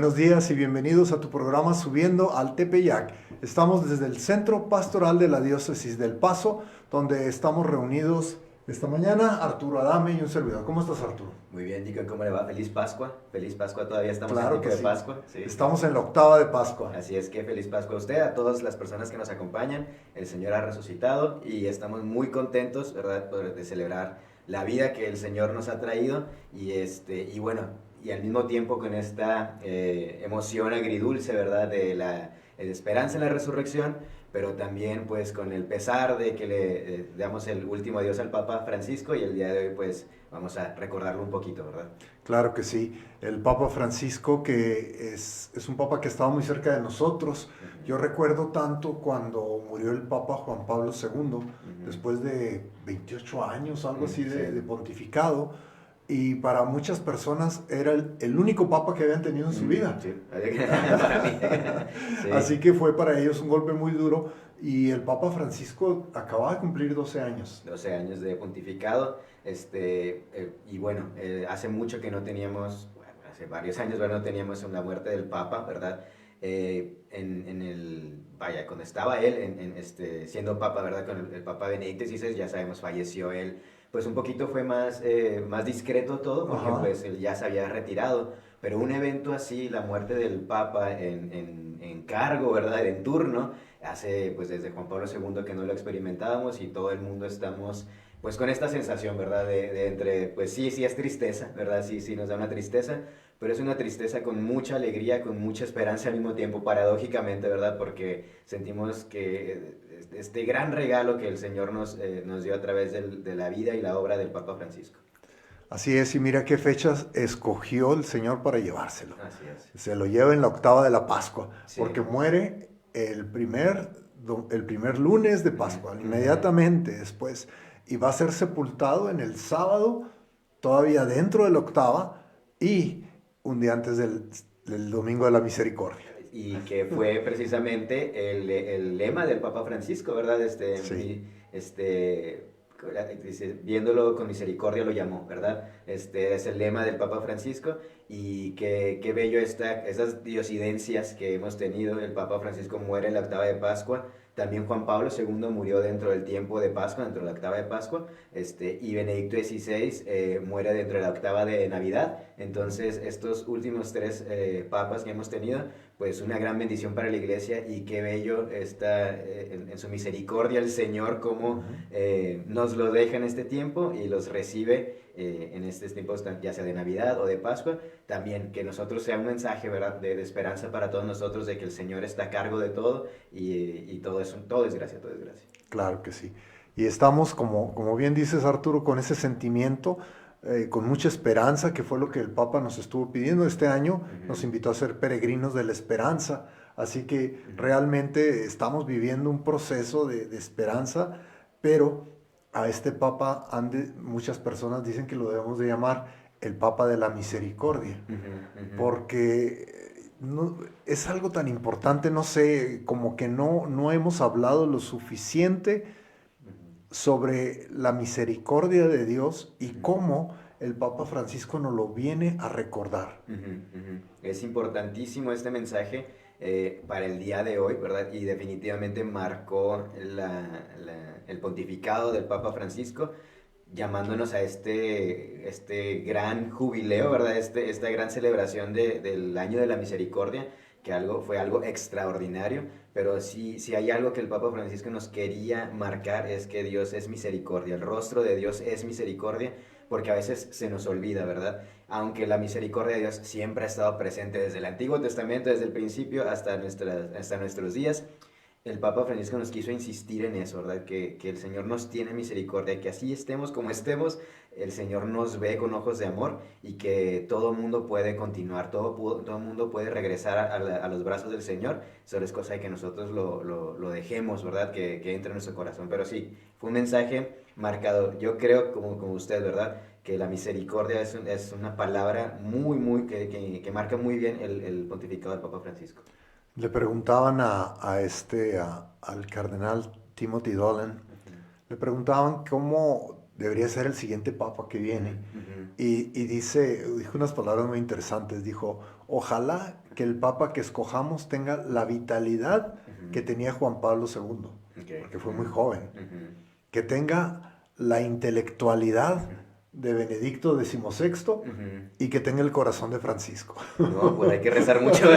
Buenos días y bienvenidos a tu programa Subiendo al Tepeyac. Estamos desde el Centro Pastoral de la Diócesis del Paso, donde estamos reunidos esta mañana Arturo Adame y un servidor. ¿Cómo estás, Arturo? Muy bien, Nico, ¿cómo le va? Feliz Pascua. Feliz Pascua, todavía estamos en Claro tiempo que de sí. Pascua. Sí. Estamos en la octava de Pascua. Así es que feliz Pascua a usted, a todas las personas que nos acompañan. El Señor ha resucitado y estamos muy contentos, ¿verdad?, de celebrar la vida que el Señor nos ha traído y bueno, y al mismo tiempo con esta emoción agridulce, ¿verdad?, de la esperanza en la resurrección, pero también pues con el pesar de que le damos el último adiós al Papa Francisco, y el día de hoy pues vamos a recordarlo un poquito, ¿verdad? Claro que sí. El Papa Francisco, que es un papa que estaba muy cerca de nosotros. Yo recuerdo tanto cuando murió el Papa Juan Pablo II, después de 28 años, algo así de pontificado, y para muchas personas era el único papa que habían tenido en su vida. Sí, para mí. Sí. Así que fue para ellos un golpe muy duro, y el Papa Francisco acababa de cumplir 12 años. 12 años de pontificado, y bueno, hace mucho que no teníamos, bueno, hace varios años, bueno, no teníamos una muerte del Papa, ¿verdad? Cuando estaba él siendo Papa, ¿verdad? Con el Papa Benedicto XVI, ya sabemos, falleció él, pues un poquito fue más discreto todo, porque pues él ya se había retirado, pero un evento así, la muerte del Papa en cargo, ¿verdad?, en turno, hace pues desde Juan Pablo II que no lo experimentábamos, y todo el mundo estamos pues con esta sensación, ¿verdad?, de entre, pues sí es tristeza, ¿verdad? Sí nos da una tristeza, pero es una tristeza con mucha alegría, con mucha esperanza al mismo tiempo, paradójicamente, ¿verdad? Porque sentimos que este gran regalo que el Señor nos dio a través de la vida y la obra del Papa Francisco. Así es, y mira qué fechas escogió el Señor para llevárselo. Así es. Se lo lleva en la octava de la Pascua, Sí. porque muere el primer lunes de Pascua, inmediatamente después, y va a ser sepultado en el sábado, todavía dentro de la octava, y un día antes del Domingo de la Misericordia. Y que fue precisamente el lema del Papa Francisco, ¿verdad? Sí. Dice, viéndolo con misericordia lo llamó, ¿verdad? Es el lema del Papa Francisco, y qué bello esas diosidencias que hemos tenido. El Papa Francisco muere en la octava de Pascua, también Juan Pablo II murió dentro del tiempo de Pascua, dentro de la octava de Pascua, y Benedicto XVI muere dentro de la octava de Navidad. Entonces estos últimos tres papas que hemos tenido, pues una gran bendición para la Iglesia, y qué bello está en su misericordia el Señor, como nos lo deja en este tiempo y los recibe en estos tiempos, ya sea de Navidad o de Pascua. También que nosotros sea un mensaje, ¿verdad?, de esperanza para todos nosotros, de que el Señor está a cargo de todo, y todo es gracia, todo es gracia. Claro que sí. Y estamos, como bien dices, Arturo, con ese sentimiento, con mucha esperanza, que fue lo que el Papa nos estuvo pidiendo este año. Nos invitó a ser peregrinos de la esperanza. Así que realmente estamos viviendo un proceso de esperanza, pero a este Papa muchas personas dicen que lo debemos de llamar el Papa de la Misericordia, porque es algo tan importante, no sé, como que no hemos hablado lo suficiente sobre la misericordia de Dios, y cómo el Papa Francisco nos lo viene a recordar. Es importantísimo este mensaje para el día de hoy, ¿verdad? Y definitivamente marcó el pontificado del Papa Francisco, llamándonos a este gran jubileo, ¿verdad? Esta gran celebración del año de la misericordia, que fue algo extraordinario. Pero si hay algo que el Papa Francisco nos quería marcar, es que Dios es misericordia, el rostro de Dios es misericordia, porque a veces se nos olvida, ¿verdad? Aunque la misericordia de Dios siempre ha estado presente desde el Antiguo Testamento, desde el principio hasta nuestros días. El Papa Francisco nos quiso insistir en eso, ¿verdad? Que el Señor nos tiene misericordia, que así estemos como estemos, el Señor nos ve con ojos de amor, y que todo mundo puede continuar, todo mundo puede regresar a los brazos del Señor. Solo es cosa de que nosotros lo dejemos, ¿verdad? Que entre en nuestro corazón. Pero sí, fue un mensaje marcado. Yo creo, como usted, ¿verdad?, que la misericordia es una palabra que marca muy bien el pontificado del Papa Francisco. Le preguntaban al cardenal Timothy Dolan, le preguntaban cómo debería ser el siguiente papa que viene. Ujú. Y dijo unas palabras muy interesantes. Dijo, ojalá que el papa que escojamos tenga la vitalidad que Ujú. tenía Juan Pablo II, Ok. porque fue muy Ujú. joven. Ujú. Que tenga la intelectualidad Ujú. de Benedicto XVI Ujú. y que tenga el corazón de Francisco. No, pues hay que rezar mucho.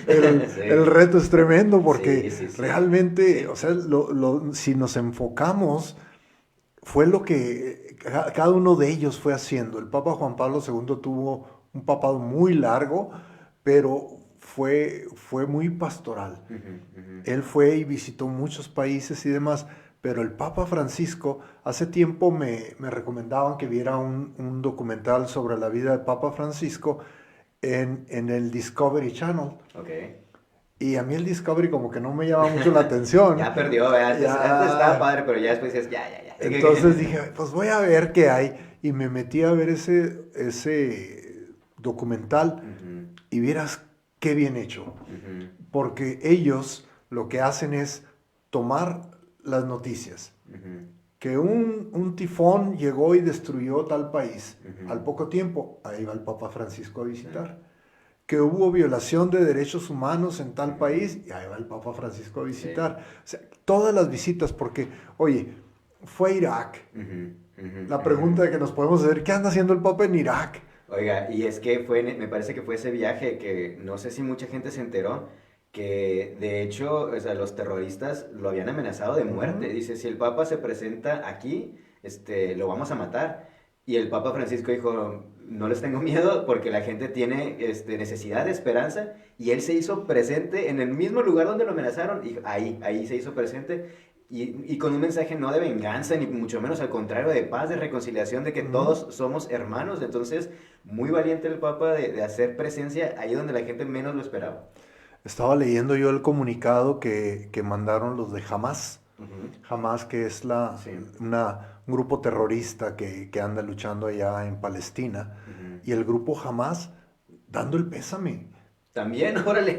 El Sí, reto es tremendo porque sí, sí, sí, realmente, o sí. sea, si nos enfocamos, fue lo que cada uno de ellos fue haciendo. El Papa Juan Pablo II tuvo un papado muy largo, pero fue muy pastoral. Ujú. Ujú. Él fue y visitó muchos países y demás, pero el Papa Francisco, hace tiempo me recomendaban que viera un documental sobre la vida del Papa Francisco en el Discovery Channel. Ok. Y a mí el Discovery como que no me llama mucho la atención. Ya perdió, antes estaba Ya. padre, pero ya después dices, ya. Entonces dije, pues voy a ver qué hay. Y me metí a ver ese documental Ujú. y vieras qué bien hecho. Ujú. Porque ellos lo que hacen es tomar las noticias. Ujú. Que un tifón llegó y destruyó tal país. Ujú. Al poco tiempo, ahí va el Papa Francisco a Sí. visitar. Que hubo violación de derechos humanos en tal Ujú. país, y ahí va el Papa Francisco a Sí. visitar. O sea, todas las visitas, porque, oye, fue a Irak. Ujú. Ujú. La Ujú. pregunta que nos podemos hacer, ¿qué anda haciendo el Papa en Irak? Oiga, y es que me parece que fue ese viaje que no sé si mucha gente se enteró, que de hecho, o sea, los terroristas lo habían amenazado de muerte. Ujú. Dice, si el Papa se presenta aquí, lo vamos a matar. Y el Papa Francisco dijo, no les tengo miedo porque la gente tiene necesidad de esperanza. Y él se hizo presente en el mismo lugar donde lo amenazaron. Y ahí se hizo presente. Y con un mensaje no de venganza, ni mucho menos al contrario, de paz, de reconciliación, de que Ujú. todos somos hermanos. Entonces, muy valiente el Papa de hacer presencia ahí donde la gente menos lo esperaba. Estaba leyendo yo el comunicado que mandaron los de Hamas. Ujú. Hamas, que es Sí. un grupo terrorista que anda luchando allá en Palestina. Ujú. Y el grupo Hamas dando el pésame. También, órale.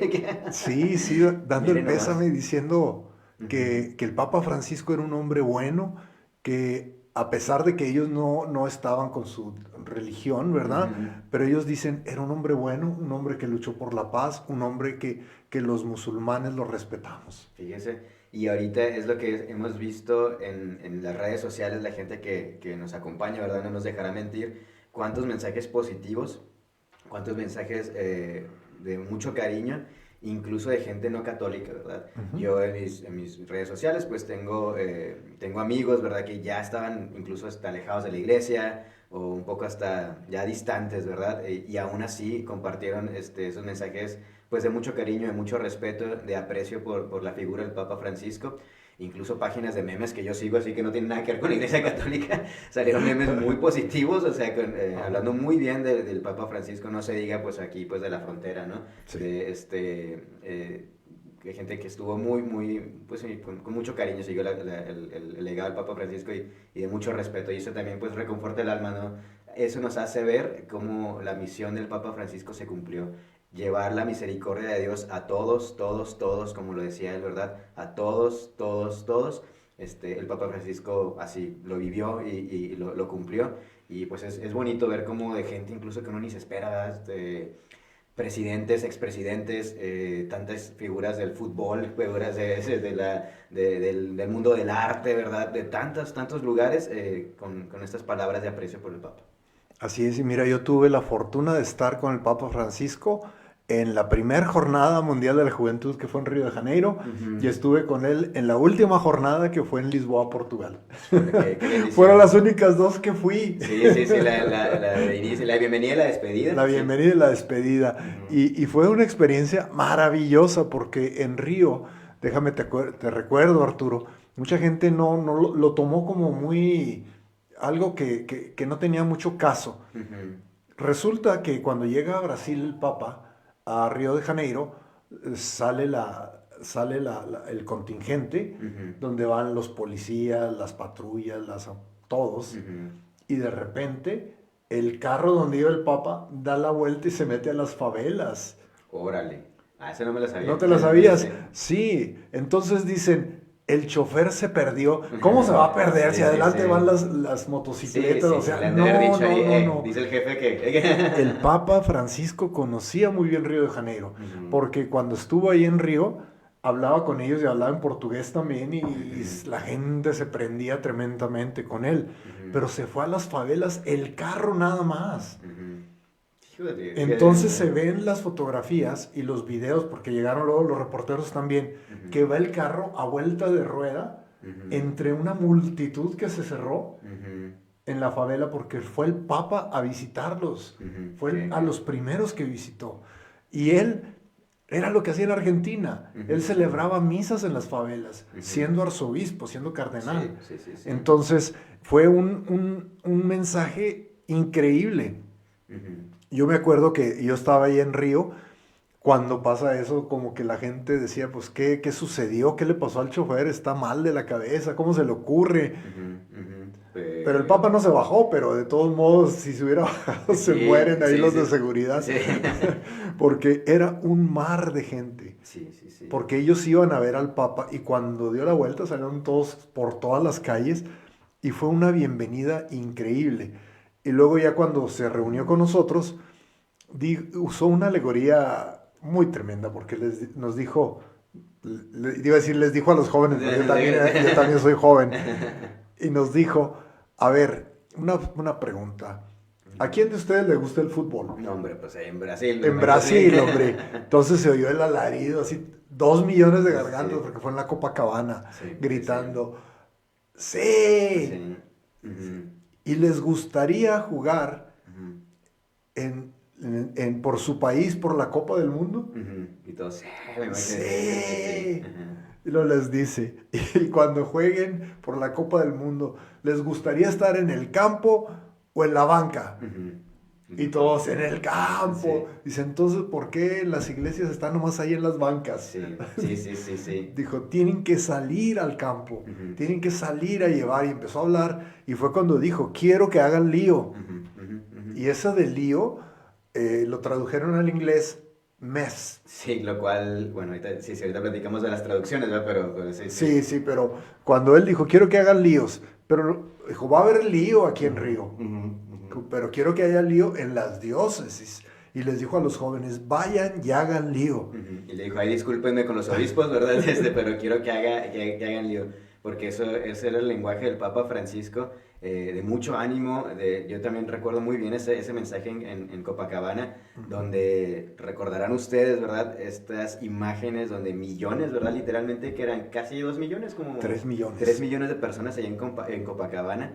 Sí, sí, dando el Miren nomás. pésame diciendo Ujú. que el Papa Francisco era un hombre bueno, que a pesar de que ellos no estaban con su religión, ¿verdad? Ujú. Pero ellos dicen, era un hombre bueno, un hombre que luchó por la paz, un hombre que los musulmanes lo respetamos. Fíjese, y ahorita es lo que hemos visto en las redes sociales, la gente que nos acompaña, ¿verdad? No nos dejará mentir, cuántos mensajes positivos, cuántos mensajes de mucho cariño, incluso de gente no católica, ¿verdad? Ujú. Yo en mis redes sociales pues tengo amigos, ¿verdad? Que ya estaban incluso hasta alejados de la iglesia o un poco hasta ya distantes, ¿verdad? Y aún así compartieron esos mensajes pues de mucho cariño, de mucho respeto, de aprecio por la figura del Papa Francisco. Incluso páginas de memes que yo sigo, así que no tienen nada que ver con la Iglesia Católica, salieron memes muy positivos, o sea, hablando muy bien del Papa Francisco, no se diga pues aquí pues de la frontera, ¿no? Sí. De de gente que estuvo muy, pues sí, con mucho cariño siguió el legado del Papa Francisco y de mucho respeto, y eso también pues reconforta el alma, ¿no? Eso nos hace ver cómo la misión del Papa Francisco se cumplió, llevar la misericordia de Dios a todos, todos, todos, como lo decía él, ¿verdad? A todos, todos, todos. El Papa Francisco así lo vivió y lo cumplió. Y pues es bonito ver cómo de gente incluso que uno ni se espera, ¿verdad? Presidentes, expresidentes, tantas figuras del fútbol, figuras del mundo del arte, ¿verdad? De tantos lugares con estas palabras de aprecio por el Papa. Así es, y mira, yo tuve la fortuna de estar con el Papa Francisco en la primera jornada mundial de la juventud que fue en Río de Janeiro y Ujú. estuve con él en la última jornada que fue en Lisboa, Portugal. Híjole, qué Fueron bendición. las únicas dos que fui. Sí, la inicio, la bienvenida y la despedida, La sí. bienvenida y la despedida. Ujú. Y fue una experiencia maravillosa porque en Río, déjame te recuerdo, Arturo, mucha gente no lo tomó como muy algo que no tenía mucho caso. Ujú. Resulta que cuando llega a Brasil el Papa, a Río de Janeiro, sale el contingente, Ujú. donde van los policías, las patrullas, todos, Ujú. y de repente el carro donde iba el Papa da la vuelta y se mete a las favelas. Órale. Ah, esa no me la ¿No sabía. te la sabías? Sí, entonces dicen, el chofer se perdió. ¿Cómo se va a perder Sí, si sí, adelante sí. van las motocicletas? Sí, O sí, sea, le han de haber dicho ahí, no. dice el jefe que... El Papa Francisco conocía muy bien Río de Janeiro, Ujú, porque cuando estuvo ahí en Río, hablaba con ellos y hablaba en portugués también y ujú, la gente se prendía tremendamente con él. ujú, Pero se fue a las favelas el carro nada más. ujú. Híjole, Entonces se ven las fotografías y los videos, porque llegaron luego los reporteros también, ujú, que va el carro a vuelta de rueda ujú, entre una multitud que se cerró ujú, en la favela porque fue el Papa a visitarlos. ujú, Fue sí, a los primeros que visitó. Y él era lo que hacía en Argentina. ujú, Él ujú, celebraba misas en las favelas, ujú. siendo arzobispo, siendo cardenal. Sí, sí, sí, sí. Entonces fue un mensaje increíble. Ujú, Yo me acuerdo que yo estaba ahí en Río cuando pasa eso, como que la gente decía, pues, ¿qué sucedió? ¿Qué le pasó al chofer? ¿Está mal de la cabeza? ¿Cómo se le ocurre? ujú, ujú. Pero el Papa Pero... no se bajó, pero de todos modos, si se hubiera bajado, se Sí, mueren ahí sí, los de sí. seguridad, Sí. porque era un mar de gente, Sí, sí, sí. porque ellos iban a ver al Papa y cuando dio la vuelta salieron todos por todas las calles y fue una bienvenida increíble. Y luego ya cuando se reunió con nosotros, usó una alegoría muy tremenda porque nos dijo, iba a decir, les dijo a los jóvenes, pero yo también soy joven, y nos dijo, a ver, una pregunta. ¿A quién de ustedes le gusta el fútbol? No, hombre, pues ahí en Brasil, me En imagino, sí. Brasil, hombre. Entonces se oyó el alarido, así, 2 millones de gargantas, Sí, porque fue en la Copacabana, sí, sí, sí. gritando, ¡sí! Sí. Ujú, Y les gustaría jugar ujú, por su país, por la Copa del Mundo. ujú. Y todos, sí, me imagino, sí, sí, sí, sí. Sí. Ajá. Y lo les dice, y cuando jueguen por la Copa del Mundo, ¿les gustaría estar en el campo o en la banca? Ujú, Y ujú. todos en el Sí, campo. Dice, entonces, ¿por qué las iglesias están nomás ahí en las bancas? sí, sí, sí, sí, sí. Dijo, tienen que salir al campo, Ujú, tienen que salir a llevar. Y empezó a hablar, y fue cuando dijo, quiero que hagan lío. ujú, ujú, ujú. Y eso de lío lo tradujeron al inglés mess. Sí, lo cual, bueno, ahorita, sí, sí, ahorita platicamos de las traducciones, ¿verdad? Pero sí, sí. Sí, sí, pero cuando él dijo, quiero que hagan líos, pero dijo, va a haber lío aquí en Río, Ujú, ujú. pero quiero que haya lío en las diócesis. Y les dijo a los jóvenes, vayan y hagan lío. Ujú. Y le dijo, ay, discúlpenme con los obispos, ¿verdad? Pero quiero que hagan lío, porque ese era el lenguaje del Papa Francisco, de mucho ánimo. Yo también recuerdo muy bien ese mensaje en Copacabana, donde recordarán ustedes, ¿verdad? Estas imágenes donde millones, ¿verdad? Literalmente que eran casi 2 millones, como 3 millones. 3 millones de personas allá en Copacabana,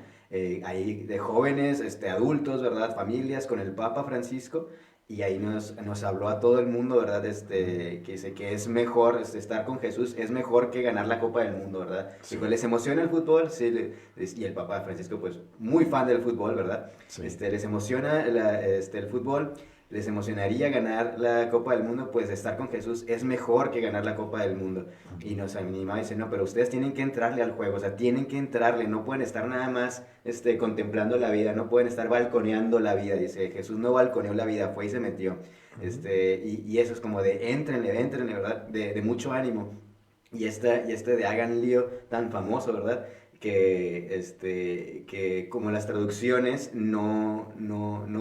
ahí de jóvenes, adultos, ¿verdad? Familias con el Papa Francisco. Y ahí nos habló a todo el mundo, ¿verdad? Que dice que es mejor estar con Jesús, es mejor que ganar la Copa del Mundo, ¿verdad? Sí. Dijo, ¿les emociona el fútbol? Sí, y el Papa Francisco, pues, muy fan del fútbol, ¿verdad? Sí. Les emociona el fútbol, les emocionaría ganar la Copa del Mundo, pues estar con Jesús es mejor que ganar la Copa del Mundo. Y nos animaba y dice, no, pero ustedes tienen que entrarle al juego, o sea, tienen que entrarle, no pueden estar nada más contemplando la vida, no pueden estar balconeando la vida. Dice, Jesús no balconeó la vida, fue y se metió. Y eso es como de éntrenle, ¿verdad? De mucho ánimo. Y este de hagan lío tan famoso, ¿verdad? Que como las traducciones no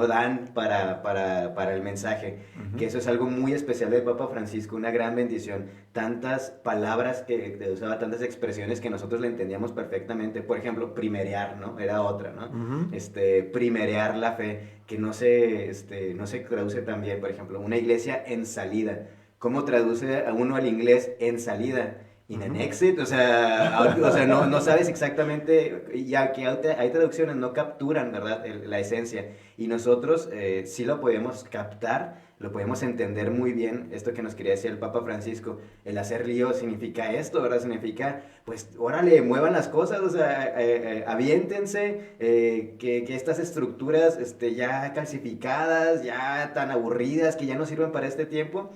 dan para el mensaje, que eso es algo muy especial del Papa Francisco, una gran bendición, tantas palabras que usaba, tantas expresiones que nosotros le entendíamos perfectamente. Por ejemplo, primerear, ¿no? Era otra, ¿no? Primerear la fe, que no se traduce tan bien. Por ejemplo, una iglesia en salida. ¿Cómo traduce a uno al inglés en salida? In an exit, o sea, no sabes exactamente, ya que hay traducciones, no capturan, ¿verdad? La esencia. Y nosotros sí lo podemos captar, lo podemos entender muy bien, esto que nos quería decir el Papa Francisco. El hacer lío significa esto, ¿verdad? Significa, pues, órale, muevan las cosas, o sea, aviéntense, que estas estructuras ya calcificadas, ya tan aburridas, que ya no sirven para este tiempo,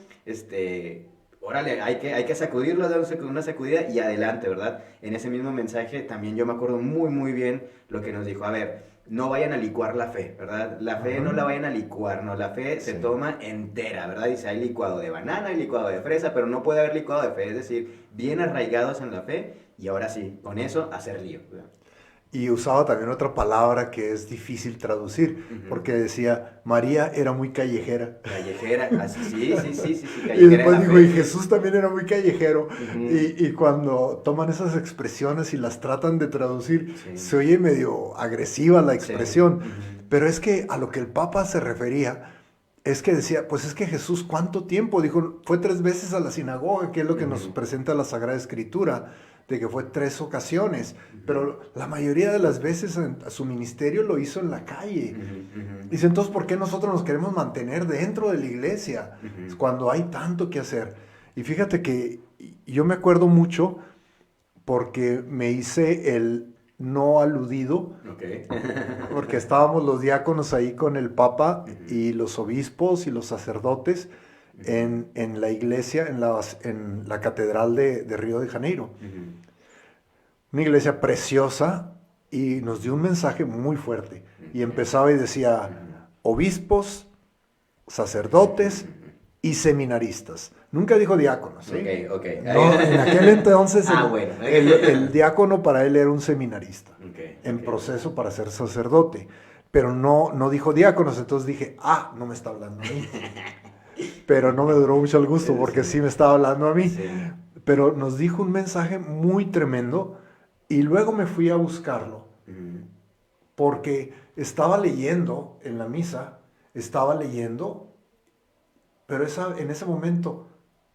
órale, hay que sacudirlo, darse con una sacudida y adelante, ¿verdad? En ese mismo mensaje también yo me acuerdo muy, muy bien lo que nos dijo. A ver, no vayan a licuar la fe, ¿verdad? La fe no la vayan a licuar, no, la fe se toma entera, ¿verdad? Dice, hay licuado de banana, hay licuado de fresa, pero no puede haber licuado de fe, es decir, bien arraigados en la fe y ahora sí, con eso hacer lío, ¿verdad? Y usaba también otra palabra que es difícil traducir, porque decía, María era muy callejera. Callejera, así, sí, Y callejera después en la dijo, y fe. Jesús también era muy callejero. Ujú. Y cuando toman esas expresiones y las tratan de traducir, Sí. se oye medio agresiva la Sí. expresión. Ujú. Pero es que a lo que el Papa se refería, es que decía, pues es que Jesús, ¿cuánto tiempo? Dijo, fue 3 veces a la sinagoga, que es lo que nos presenta la Sagrada Escritura, de que fue 3 ocasiones. Pero la mayoría de las veces su ministerio lo hizo en la calle. Dice, entonces, ¿por qué nosotros nos queremos mantener dentro de la iglesia cuando hay tanto que hacer? Y fíjate que yo me acuerdo mucho porque me hice el no aludido, Ok. porque estábamos los diáconos ahí con el Papa y los obispos y los sacerdotes en la iglesia, en la catedral de Río de Janeiro. Una iglesia preciosa, y nos dio un mensaje muy fuerte. Y empezaba y decía, obispos, sacerdotes y seminaristas. Nunca dijo diáconos, ¿sí? Ok. No, en aquel entonces Bueno. el diácono para él era un seminarista, en Ok. proceso para ser sacerdote. Pero no dijo diáconos, entonces dije, no me está hablando a mí. Pero no me duró mucho el gusto porque sí me estaba hablando a mí. Sí. Pero nos dijo un mensaje muy tremendo y luego me fui a buscarlo porque estaba leyendo en la misa, pero en ese momento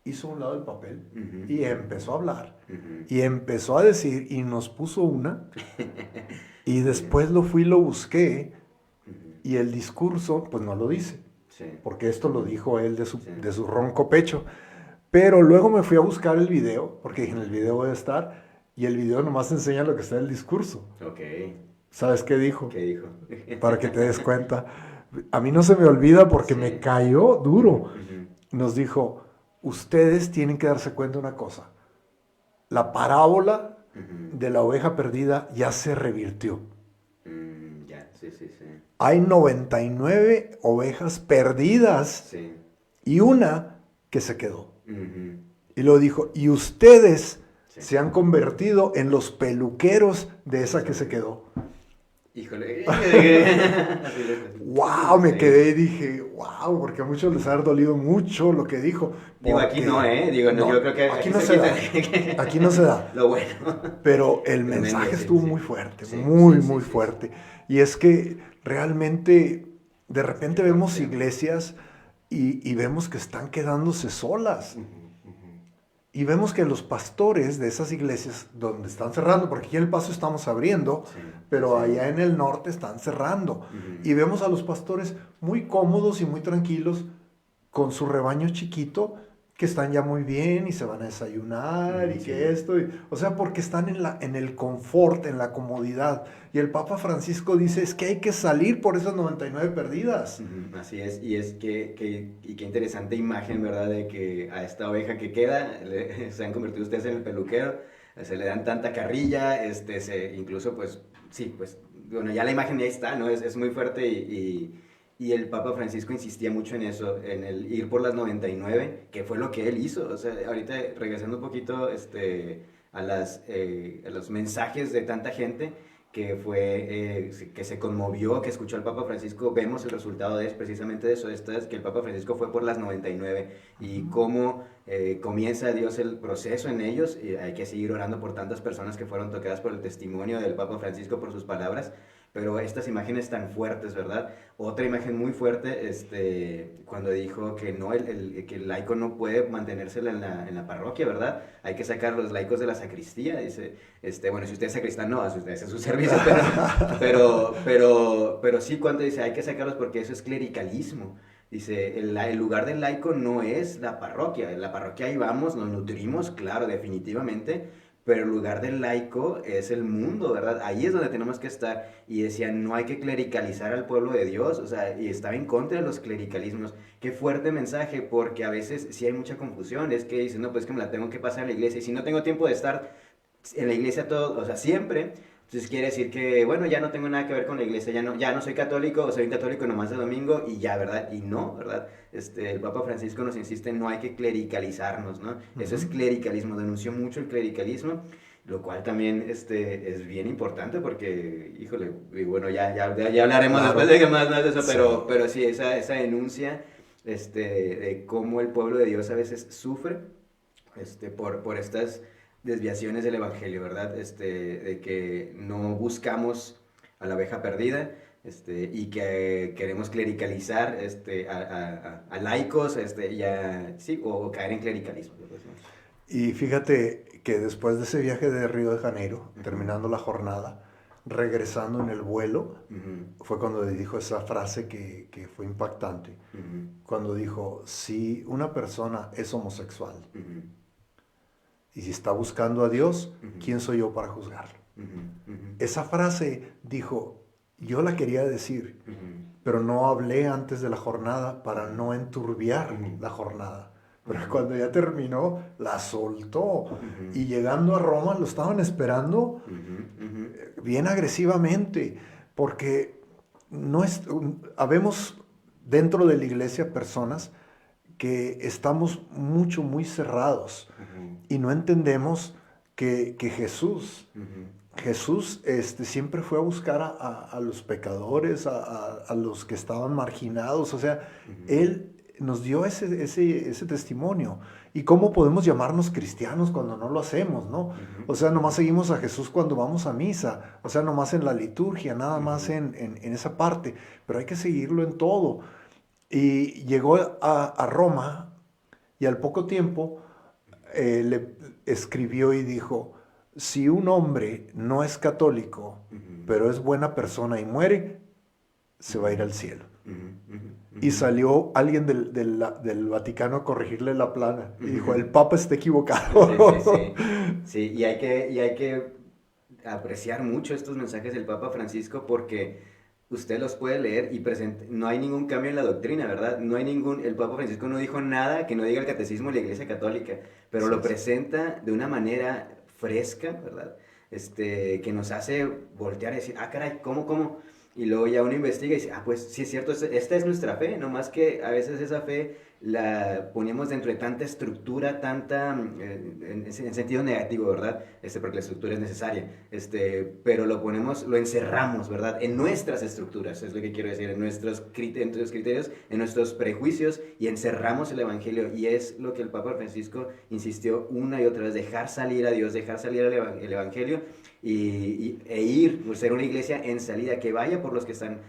hizo a un lado el papel y empezó a hablar y empezó a decir y nos puso una y después lo busqué y el discurso pues no lo dice, porque esto lo dijo él de su ronco pecho. Pero luego me fui a buscar el video, porque dije, en el video voy a estar, y el video nomás enseña lo que está en el discurso. Ok. ¿Sabes qué dijo? ¿Qué dijo? Para que te des cuenta. A mí no se me olvida porque me cayó duro. Nos dijo, ustedes tienen que darse cuenta de una cosa. La parábola de la oveja perdida ya se revirtió. Ya, sí. Hay 99 ovejas perdidas y una que se quedó. Y lo dijo, y ustedes se han convertido en los peluqueros de esa que se quedó. Híjole. Wow, me quedé y dije, wow, porque a muchos les ha dolido mucho lo que dijo. Digo, aquí no, Digo, no, yo creo que aquí no se da. Aquí no se da. Lo bueno. Pero el mensaje estuvo muy fuerte, muy fuerte. Y es que realmente, de repente vemos iglesias y vemos que están quedándose solas. Y vemos que los pastores de esas iglesias donde están cerrando, porque aquí en El Paso estamos abriendo, pero allá en el norte están cerrando. Y vemos a los pastores muy cómodos y muy tranquilos con su rebaño chiquito, que están ya muy bien y se van a desayunar y que esto. O sea, porque están en el confort, en la comodidad. Y el Papa Francisco dice, es que hay que salir por esas 99 perdidas. Así es, y es que qué interesante imagen, ¿verdad? De que a esta oveja que queda, se han convertido ustedes en el peluquero, se le dan tanta carrilla, incluso pues, sí, pues, bueno, ya la imagen ya está, ¿no? Es muy fuerte y el Papa Francisco insistía mucho en eso, en el ir por las 99, que fue lo que él hizo. O sea, ahorita regresando un poquito a los mensajes de tanta gente que que se conmovió, que escuchó al Papa Francisco, vemos el resultado precisamente de eso, es que el Papa Francisco fue por las 99 y cómo comienza Dios el proceso en ellos. Y hay que seguir orando por tantas personas que fueron tocadas por el testimonio del Papa Francisco, por sus palabras. Pero estas imágenes tan fuertes, ¿verdad? Otra imagen muy fuerte, cuando dijo que no, que el laico no puede mantenerse en la parroquia, ¿verdad? Hay que sacar los laicos de la sacristía, dice, bueno, si usted es sacristán, no, ese es su servicio, pero sí, cuando dice, hay que sacarlos porque eso es clericalismo. Dice, el lugar del laico no es la parroquia ahí vamos, nos nutrimos, claro, definitivamente, pero el lugar del laico es el mundo, ¿verdad? Ahí es donde tenemos que estar. Y decían, no hay que clericalizar al pueblo de Dios, o sea, y estaba en contra de los clericalismos. Qué fuerte mensaje, porque a veces sí hay mucha confusión, es que dicen, no, pues que me la tengo que pasar a la iglesia, y si no tengo tiempo de estar en la iglesia todo, o sea, siempre, entonces quiere decir que, bueno, ya no tengo nada que ver con la iglesia, ya no soy católico, o soy un católico nomás de domingo, y ya, ¿verdad? Y no, ¿verdad? El Papa Francisco nos insiste, no hay que clericalizarnos, ¿no? Eso es clericalismo, denunció mucho el clericalismo, lo cual también es bien importante porque, híjole, y bueno, ya hablaremos Claro. después de que más de eso, Sí. pero sí, esa denuncia de cómo el pueblo de Dios a veces sufre por estas desviaciones del Evangelio, ¿verdad? De que no buscamos a la oveja perdida, y que queremos clericalizar a laicos, sí, o caer en clericalismo. Y fíjate que después de ese viaje de Río de Janeiro, terminando la jornada, regresando en el vuelo, fue cuando dijo esa frase que fue impactante. Cuando dijo, si una persona es homosexual y si está buscando a Dios, ¿quién soy yo para juzgarlo? Esa frase dijo, yo la quería decir, pero no hablé antes de la jornada para no enturbiar la jornada. Pero cuando ya terminó, la soltó. Y llegando a Roma lo estaban esperando bien agresivamente, porque habemos dentro de la iglesia personas que estamos muy cerrados y no entendemos que Jesús siempre fue a buscar a los pecadores, a los que estaban marginados. O sea, Él nos dio ese testimonio. ¿Y cómo podemos llamarnos cristianos cuando no lo hacemos, no? O sea, nomás seguimos a Jesús cuando vamos a misa. O sea, nomás en la liturgia, nada más en esa parte. Pero hay que seguirlo en todo. Y llegó a Roma y al poco tiempo le escribió y dijo, si un hombre no es católico, pero es buena persona y muere, se va a ir al cielo. Y salió alguien del Vaticano a corregirle la plana. Y dijo, el Papa está equivocado. Sí, y hay que apreciar mucho estos mensajes del Papa Francisco porque usted los puede leer y no hay ningún cambio en la doctrina, ¿verdad? El Papa Francisco no dijo nada que no diga el catecismo de la Iglesia Católica, pero lo presenta de una manera fresca, ¿verdad? Que nos hace voltear y decir, ah, caray, ¿cómo? Y luego ya uno investiga y dice, ah, pues sí es cierto, esta es nuestra fe, nomás que a veces esa fe la poníamos dentro de tanta estructura, en sentido negativo, ¿verdad? Porque la estructura es necesaria, pero lo encerramos, ¿verdad? En nuestras estructuras, es lo que quiero decir, en nuestros criterios, en nuestros prejuicios, y encerramos el Evangelio, y es lo que el Papa Francisco insistió una y otra vez, dejar salir a Dios, dejar salir el Evangelio, e ir, ser una iglesia en salida, que vaya por los que están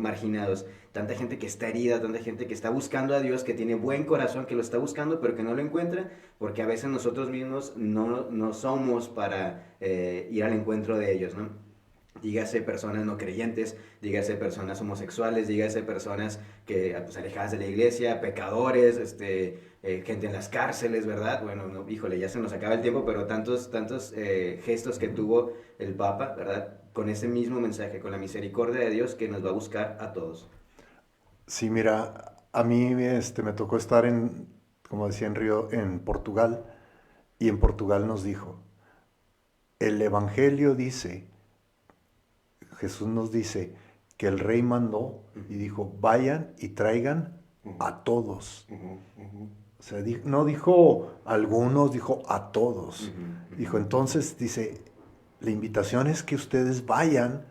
marginados. Tanta gente que está herida, tanta gente que está buscando a Dios, que tiene buen corazón, que lo está buscando, pero que no lo encuentra, porque a veces nosotros mismos no somos para ir al encuentro de ellos, ¿no? Dígase personas no creyentes, dígase personas homosexuales, dígase personas que pues, alejadas de la iglesia, pecadores, gente en las cárceles, ¿verdad? Bueno, no, híjole, ya se nos acaba el tiempo, pero tantos gestos que tuvo el Papa, ¿verdad? Con ese mismo mensaje, con la misericordia de Dios que nos va a buscar a todos. Sí, mira, a mí me tocó estar como decía en Portugal, y en Portugal nos dijo, el Evangelio dice, Jesús nos dice que el rey mandó y dijo, vayan y traigan a todos. O sea, no dijo a algunos, dijo a todos. Dijo, entonces, dice, la invitación es que ustedes vayan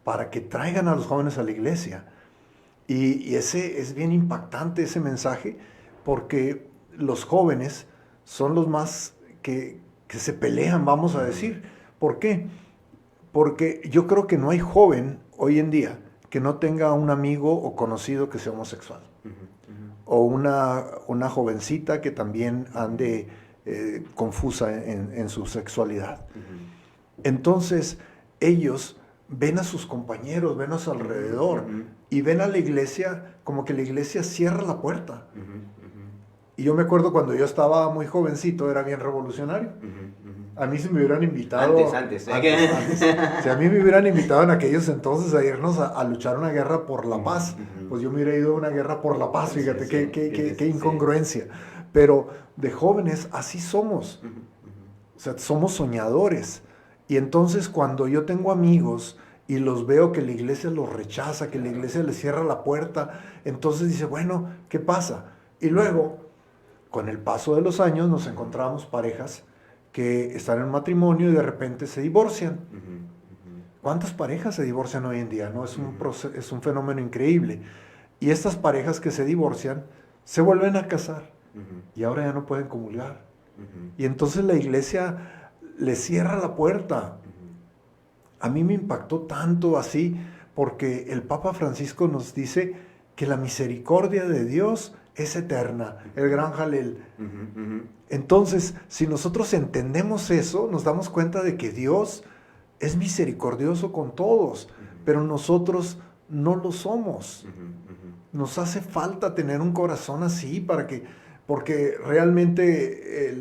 para que traigan a los jóvenes a la iglesia. Y ese es bien impactante ese mensaje, porque los jóvenes son los más que se pelean, vamos a decir. ¿Por qué? Porque yo creo que no hay joven hoy en día que no tenga un amigo o conocido que sea homosexual. O una jovencita que también ande confusa en su sexualidad. Entonces, ellos ven a sus compañeros, ven a su alrededor y ven a la iglesia como que la iglesia cierra la puerta. Y yo me acuerdo cuando yo estaba muy jovencito, era bien revolucionario. A mí si me hubieran invitado... Antes. Si a mí me hubieran invitado en aquellos entonces a irnos a luchar una guerra por la paz, pues yo me hubiera ido a una guerra por la paz, fíjate, qué incongruencia. Pero de jóvenes así somos. O sea, somos soñadores. Y entonces cuando yo tengo amigos y los veo que la iglesia los rechaza, que la iglesia les cierra la puerta, entonces dice, bueno, ¿qué pasa? Y luego, con el paso de los años, nos encontramos parejas que están en matrimonio y de repente se divorcian. ¿Cuántas parejas se divorcian hoy en día? ¿No? Es un fenómeno increíble. Y estas parejas que se divorcian se vuelven a casar y ahora ya no pueden comulgar. Y entonces la iglesia les cierra la puerta. A mí me impactó tanto así porque el Papa Francisco nos dice que la misericordia de Dios es eterna, el gran Jalel. Entonces, si nosotros entendemos eso, nos damos cuenta de que Dios es misericordioso con todos, pero nosotros no lo somos. Nos hace falta tener un corazón así porque realmente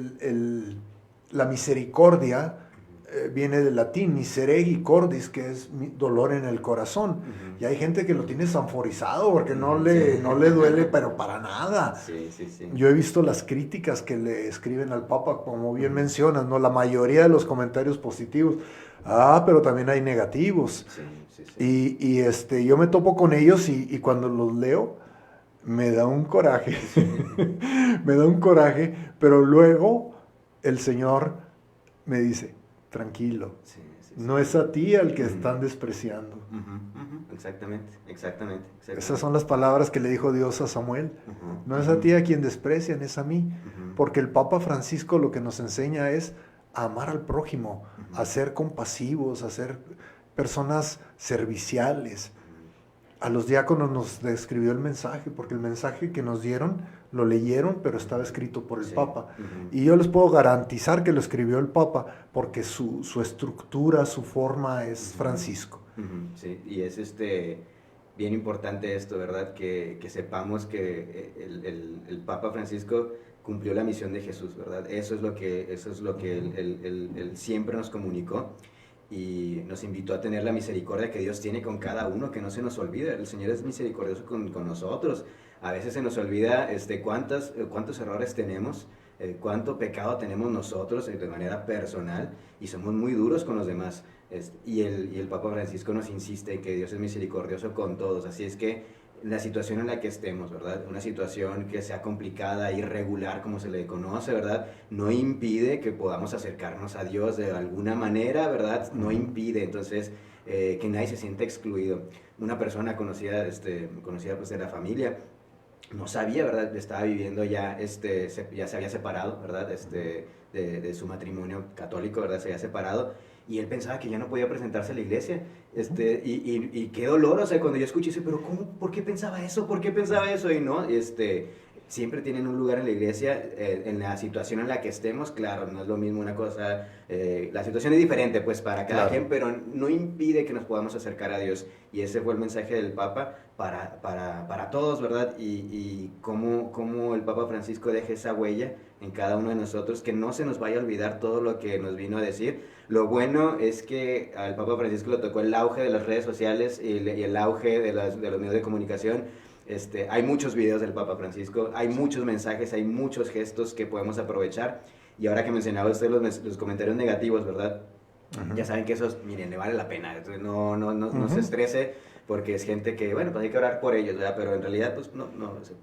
la misericordia viene del latín, miseregi cordis, que es dolor en el corazón. Y hay gente que lo tiene sanforizado porque no le duele, pero para nada. Yo he visto las críticas que le escriben al Papa, como bien mencionas, ¿no? La mayoría de los comentarios positivos. Pero también hay negativos. Y yo me topo con ellos y cuando los leo, me da un coraje. Me da un coraje, pero luego el Señor me dice, tranquilo, no es a ti al que están despreciando. Exactamente. Esas son las palabras que le dijo Dios a Samuel. No es a ti a quien desprecian, es a mí. Porque el Papa Francisco lo que nos enseña es a amar al prójimo, a ser compasivos, a ser personas serviciales. A los diáconos nos describió el mensaje, porque el mensaje que nos dieron, lo leyeron, pero estaba escrito por el Papa. Y yo les puedo garantizar que lo escribió el Papa, porque su estructura, su forma es Francisco. Sí, y es bien importante esto, ¿verdad? Que sepamos que el Papa Francisco cumplió la misión de Jesús, ¿verdad? Eso es lo que él siempre nos comunicó. Y nos invitó a tener la misericordia que Dios tiene con cada uno, que no se nos olvide. El Señor es misericordioso con nosotros. A veces se nos olvida cuántos errores tenemos, cuánto pecado tenemos nosotros de manera personal, y somos muy duros con los demás. Y el Papa Francisco nos insiste en que Dios es misericordioso con todos. Así es que la situación en la que estemos, ¿verdad? Una situación que sea complicada, irregular, como se le conoce, ¿verdad? No impide que podamos acercarnos a Dios de alguna manera, ¿verdad? No impide, entonces, que nadie se sienta excluido. Una persona conocida pues de la familia, no sabía, ¿verdad? Estaba viviendo ya se había separado, ¿verdad? De su matrimonio católico, ¿verdad? Se había separado. Y él pensaba que ya no podía presentarse a la iglesia. Y qué dolor, o sea, cuando yo escuché eso, pero ¿cómo? ¿Por qué pensaba eso? ¿Por qué pensaba eso? Y no, siempre tienen un lugar en la iglesia, en la situación en la que estemos, claro, no es lo mismo una cosa, la situación es diferente pues para cada quien, pero no impide que nos podamos acercar a Dios. Y ese fue el mensaje del Papa para todos, ¿verdad? Y cómo el Papa Francisco deja esa huella en cada uno de nosotros, que no se nos vaya a olvidar todo lo que nos vino a decir. Lo bueno es que al Papa Francisco le tocó el auge de las redes sociales y el auge de los medios de comunicación. Hay muchos videos del Papa Francisco, hay muchos mensajes, hay muchos gestos que podemos aprovechar. Y ahora que mencionaba usted los comentarios negativos, ¿verdad? Ya saben que esos, miren, le vale la pena. Entonces no se estrese, porque es gente que, bueno, pues hay que orar por ellos, ¿verdad? Pero en realidad, pues no.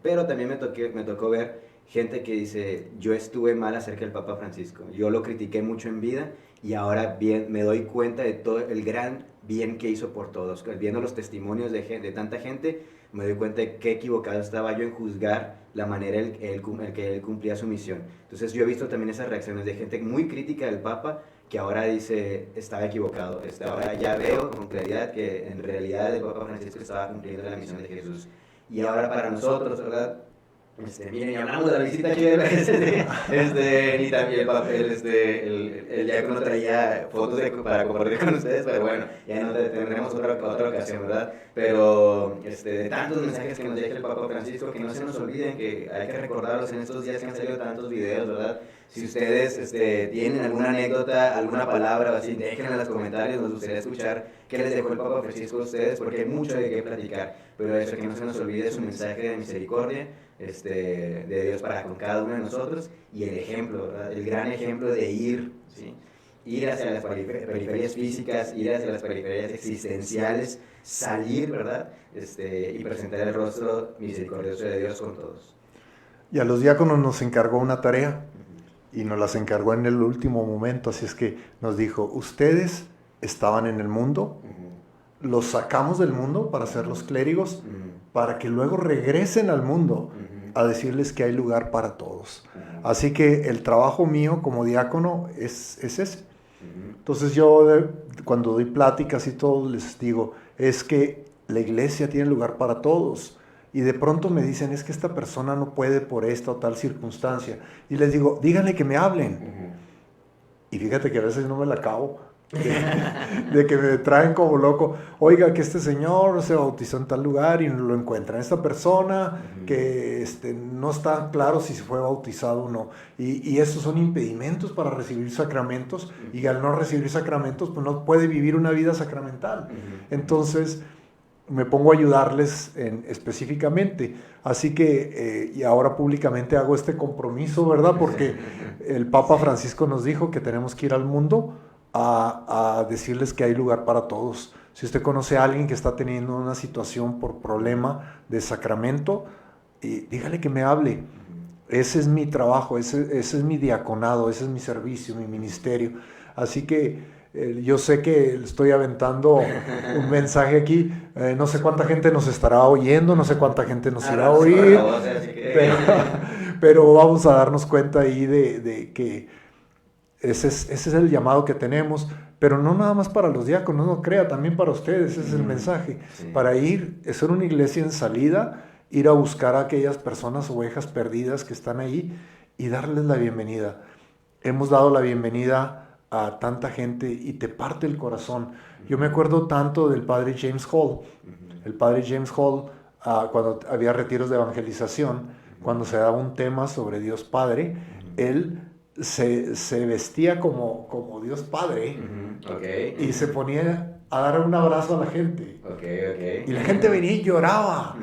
Pero también me tocó ver gente que dice, yo estuve mal acerca del Papa Francisco, yo lo critiqué mucho en vida y ahora bien me doy cuenta de todo el gran bien que hizo por todos. Viendo los testimonios de tanta gente, me doy cuenta de qué equivocado estaba yo en juzgar la manera en que él cumplía su misión. Entonces yo he visto también esas reacciones de gente muy crítica del Papa, que ahora dice, estaba equivocado. Ahora ya veo con claridad que en realidad el Papa Francisco estaba cumpliendo la misión de Jesús. Y ahora para nosotros, ¿verdad? Miren, hablamos de la visita chévere, y también el papel, el diácono traía fotos para compartir con ustedes, pero bueno, ya no tendremos otra ocasión, ¿verdad? Pero de tantos mensajes que nos deja el Papa Francisco, que no se nos olviden, que hay que recordarlos en estos días que han salido tantos videos, ¿verdad? Si ustedes tienen alguna anécdota, alguna palabra o así, déjenla en los comentarios, nos gustaría escuchar qué les dejó el Papa Francisco a ustedes, porque hay mucho de qué platicar. Pero eso, que no se nos olvide su mensaje de misericordia de Dios para con cada uno de nosotros, y el ejemplo, ¿verdad? El gran ejemplo de ir, ¿sí? Ir hacia las periferias físicas, ir hacia las periferias existenciales, salir, ¿verdad? Y presentar el rostro misericordioso de Dios con todos. Y a los diáconos nos encargó una tarea, y nos las encargó en el último momento, así es que nos dijo, ustedes estaban en el mundo, los sacamos del mundo para ser los clérigos, para que luego regresen al mundo a decirles que hay lugar para todos. Así que el trabajo mío como diácono es ese. Entonces yo cuando doy pláticas y todo les digo, es que la iglesia tiene lugar para todos. Y de pronto me dicen, es que esta persona no puede por esta o tal circunstancia. Y les digo, díganle que me hablen. Y fíjate que a veces no me la acabo, de que me traen como loco. Oiga, que este señor se bautizó en tal lugar y no lo encuentran. Esta persona que no está claro si se fue bautizado o no. Y esos son impedimentos para recibir sacramentos. Y al no recibir sacramentos, pues no puede vivir una vida sacramental. Entonces me pongo a ayudarles específicamente. Así que, y ahora públicamente hago este compromiso, ¿verdad? Porque el Papa Francisco nos dijo que tenemos que ir al mundo a decirles que hay lugar para todos. Si usted conoce a alguien que está teniendo una situación por problema de sacramento, dígale que me hable. Ese es mi trabajo, ese es mi diaconado, ese es mi servicio, mi ministerio. Así que yo sé que estoy aventando un mensaje aquí, no sé cuánta gente nos estará oyendo, no sé cuánta gente nos irá a oír, pero vamos a darnos cuenta ahí de que ese es el llamado que tenemos, pero no nada más para los diáconos, no crea, también para ustedes, ese es el mensaje, para ser una iglesia en salida, ir a buscar a aquellas personas, ovejas perdidas que están ahí y darles la bienvenida. Hemos dado la bienvenida a tanta gente y te parte el corazón. Yo me acuerdo tanto del padre James Hall. El padre James Hall, cuando había retiros de evangelización, cuando se daba un tema sobre Dios Padre, él se vestía como Dios Padre y se ponía a dar un abrazo a la gente. Y la gente venía y lloraba,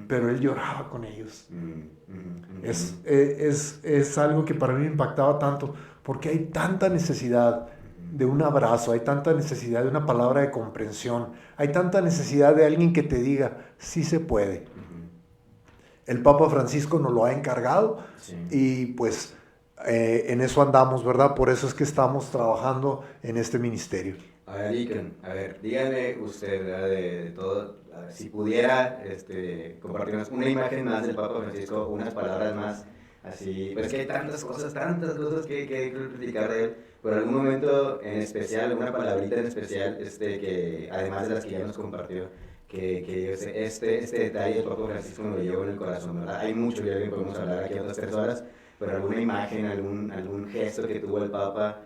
pero él lloraba con ellos. Es algo que para mí me impactaba tanto, porque hay tanta necesidad de un abrazo, hay tanta necesidad de una palabra de comprensión, hay tanta necesidad de alguien que te diga, sí se puede. El Papa Francisco nos lo ha encargado y pues en eso andamos, ¿verdad? Por eso es que estamos trabajando en este ministerio. A ver, Deacon, dígame usted, ¿verdad? De todo, si pudiera compartirnos una imagen más del Papa Francisco, unas palabras más. Así, pues que hay tantas cosas que platicar de él, pero algún momento en especial, una palabrita en especial, que además de las que ya nos compartió, que este detalle del Papa Francisco me lo llevo en el corazón, ¿verdad? Hay mucho, ya que podemos hablar aquí otras 3 horas, pero alguna imagen, algún gesto que tuvo el Papa,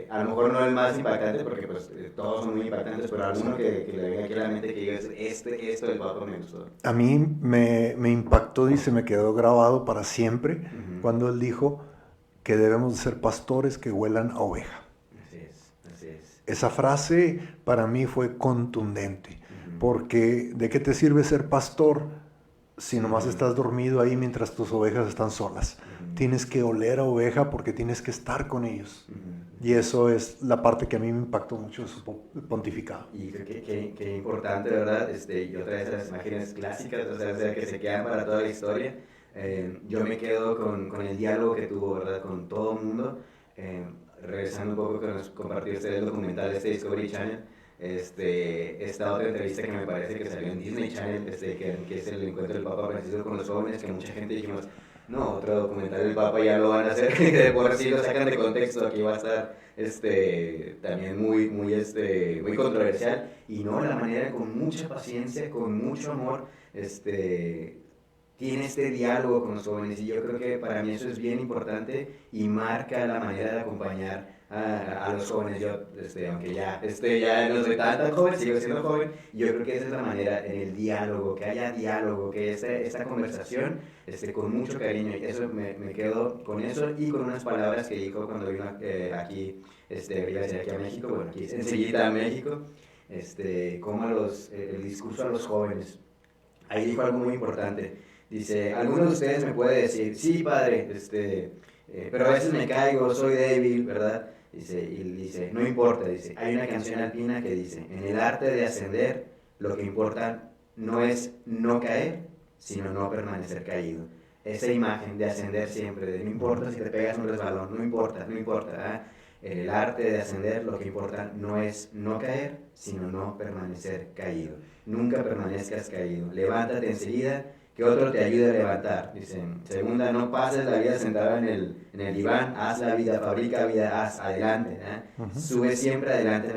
a lo mejor no el más impactante, porque pues todos son muy impactantes, pero alguno que le venga aquí a la mente que diga, esto del Papa me gustó. A mí me impactó y se me quedó grabado para siempre cuando él dijo que debemos de ser pastores que huelan a oveja. Así es. Esa frase para mí fue contundente, porque ¿de qué te sirve ser pastor si nomás estás dormido ahí mientras tus ovejas están solas? Tienes que oler a oveja porque tienes que estar con ellos. Y eso es la parte que a mí me impactó mucho de su pontificado. Y creo que importante, ¿verdad? Y otra de esas imágenes clásicas, o sea, que se quedan para toda la historia. Yo me quedo con el diálogo que tuvo, ¿verdad? Con todo el mundo. Regresando un poco que nos compartió el documental de Discovery Channel. Esta otra entrevista que me parece que salió en Disney Channel, que es el encuentro del Papa Francisco con los jóvenes, que mucha gente dijimos, no, otro documental del Papa ya lo van a hacer, que de por sí lo sacan de contexto, aquí va a estar también muy controversial, y no, la manera con mucha paciencia, con mucho amor, tiene este diálogo con los jóvenes, y yo creo que para mí eso es bien importante y marca la manera de acompañar a los jóvenes. Yo, aunque ya no soy tan joven, sigo siendo joven, yo creo que esa es la manera, en el diálogo, que haya diálogo, que esta conversación con mucho cariño, y eso me quedo con eso, y con unas palabras que dijo cuando vino aquí, iba a decir aquí a México, bueno, aquí enseguida a México, como el discurso a los jóvenes. Ahí dijo algo muy importante. Dice, algunos de ustedes me pueden decir, sí, padre, pero a veces me caigo, soy débil, ¿verdad? Dice, no importa, dice, hay una canción alpina que dice, en el arte de ascender, lo que importa no es no caer, sino no permanecer caído. Esa imagen de ascender siempre, de no importa si te pegas un resbalón, no importa, ¿eh? En el arte de ascender, lo que importa no es no caer, sino no permanecer caído. Nunca permanezcas caído. Levántate enseguida, que otro te ayude a levantar. Dicen, segunda, no pases la vida sentada en el diván, haz la vida, fabrica vida, haz, adelante. Sube siempre adelante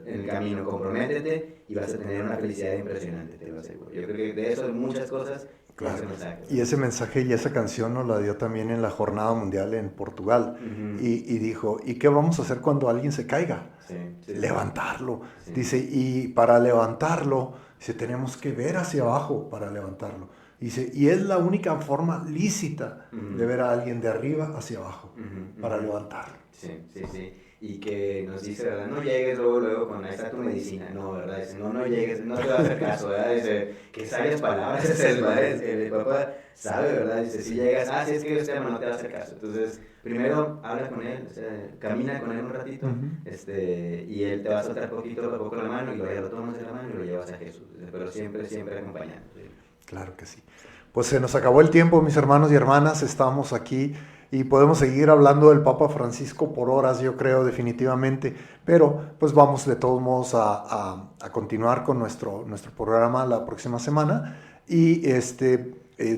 en el camino, comprométete y vas a tener una felicidad impresionante, te lo aseguro. Yo creo que de eso hay muchas cosas. Claro. Y ese mensaje y esa canción nos la dio también en la Jornada Mundial en Portugal. Y dijo, ¿y qué vamos a hacer cuando alguien se caiga? Levantarlo. Sí. Dice, y para levantarlo, tenemos que ver hacia abajo para levantarlo. Dice, y es la única forma lícita de ver a alguien de arriba hacia abajo para levantarlo. Sí. Y que nos dice, ¿verdad? No llegues luego con ahí está tu medicina. No, ¿verdad? Dice, no llegues, no te va a hacer caso, ¿verdad? Dice, qué sabias palabras es el papá sabe, ¿verdad? Dice, si llegas, si es que Dios te ama, no te va a hacer caso. Entonces, primero habla con él, camina con él un ratito, y él te va a soltar poquito a poco la mano, y luego ya lo tomas de la mano y lo llevas a Jesús. Pero siempre acompañando. Claro que sí. Pues se nos acabó el tiempo, mis hermanos y hermanas, estamos aquí y podemos seguir hablando del Papa Francisco por horas, yo creo, definitivamente, pero pues vamos de todos modos a continuar con nuestro programa la próxima semana, y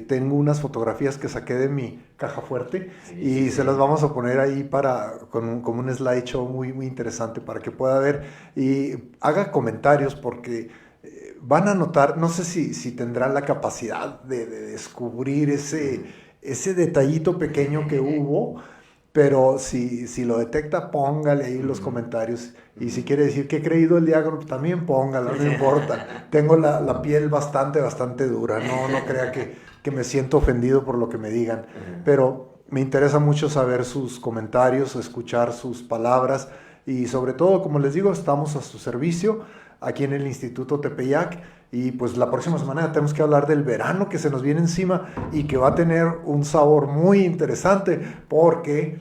tengo unas fotografías que saqué de mi caja fuerte y se las vamos a poner ahí como un slideshow muy, muy interesante para que pueda ver y haga comentarios, porque van a notar, no sé si tendrán la capacidad de descubrir ese detallito pequeño que hubo, pero si lo detecta, póngale ahí los comentarios. Y si quiere decir que he creído el diácono, también póngalo, no importa. Tengo la piel bastante dura, no crea que me siento ofendido por lo que me digan. Pero me interesa mucho saber sus comentarios, escuchar sus palabras y sobre todo, como les digo, estamos a su servicio aquí en el Instituto Tepeyac, y pues la próxima semana tenemos que hablar del verano que se nos viene encima y que va a tener un sabor muy interesante, porque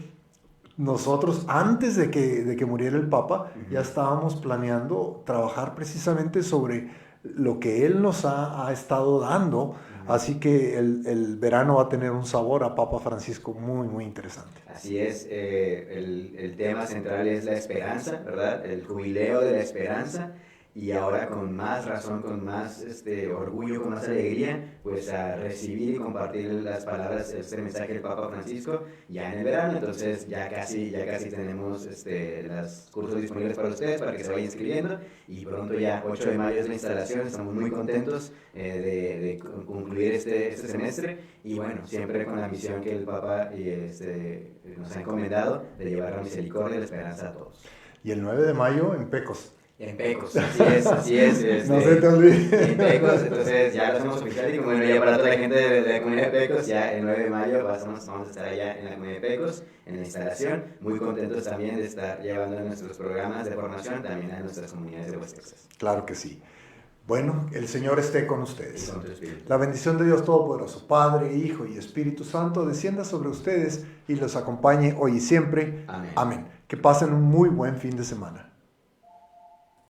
nosotros antes de que muriera el Papa ya estábamos planeando trabajar precisamente sobre lo que él nos ha estado dando, así que el verano va a tener un sabor a Papa Francisco muy, muy interesante. Así es, el tema central es la esperanza, ¿verdad? El jubileo de la esperanza. Y ahora con más razón, con más orgullo, con más alegría, pues a recibir y compartir las palabras, mensaje del Papa Francisco ya en el verano. Entonces ya casi tenemos los cursos disponibles para ustedes, para que se vayan inscribiendo, y pronto ya 8 de mayo es la instalación. Estamos muy contentos de concluir este semestre, y bueno, siempre con la misión que el Papa nos ha encomendado de llevar la misericordia y la esperanza a todos. Y el 9 de mayo en Pecos. En Pecos, así es. No se te olvide. En Pecos, entonces ya lo hacemos oficial, y bueno, ya para toda la gente de la comunidad de Pecos, ya el 9 de mayo vamos a estar allá en la comunidad de Pecos, en la instalación, muy contentos también de estar llevando nuestros programas de formación también a nuestras comunidades de West Texas. Claro que sí. Bueno, el Señor esté con ustedes. Y con tu espíritu. La bendición de Dios Todopoderoso, Padre, Hijo y Espíritu Santo, descienda sobre ustedes y los acompañe hoy y siempre. Amén. Amén. Que pasen un muy buen fin de semana.